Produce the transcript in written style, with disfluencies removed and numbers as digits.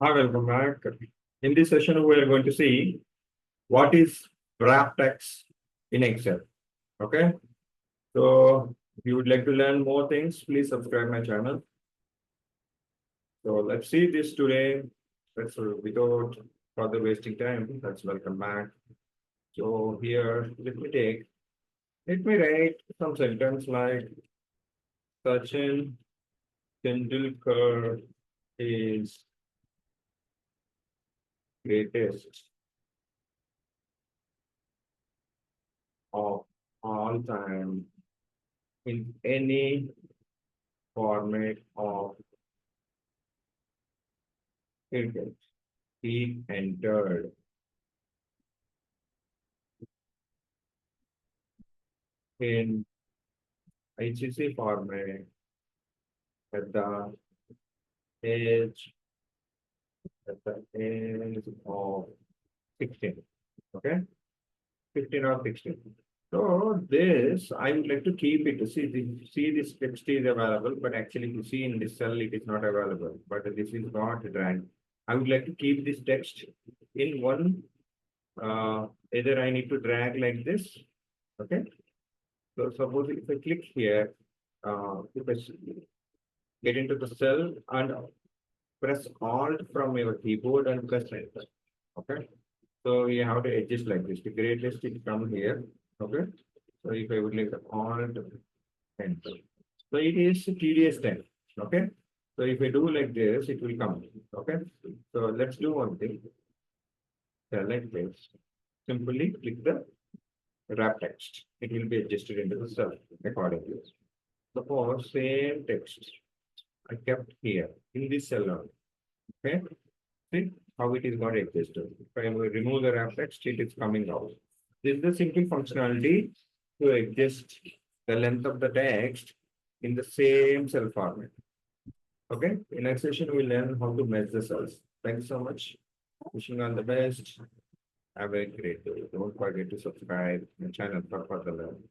Hi, welcome back. In this session, we are going to see what is wrap text in Excel. Okay. So if you would like to learn more things, please subscribe my channel. So let's see this today. Without further wasting time, let's welcome back. So here, let me write some sentence like Sachin Tendulkar is greatest of all time in any format of cricket. He entered in ICC format at the age at the age of 16. Okay, 15 or 16. So this I would like to keep it. See this text is available, but actually you see in this cell it is not available. But this is not drag. I would like to keep this text in one. Either I need to drag like this. Okay. So suppose if I click here, if I get into the cell and press Alt from your keyboard and press Enter. Okay. So you have to adjust like this. The greatest it come here. Okay. So if I would like the Alt Enter. So it is tedious time. Okay. So if I do like this, it will come. Okay. So let's do one thing. Select this. Simply click the wrap text. It will be adjusted into the cell accordingly. Suppose same text I kept here in this cell only. Okay. See how it is got adjusted. If I remove the wrap text, it is coming out. This is the simple functionality to adjust the length of the text in the same cell format. Okay. In next session, we'll learn how to match the cells. Thank you so much. Wishing all the best. Have a great day. Don't forget to subscribe my channel for further learning.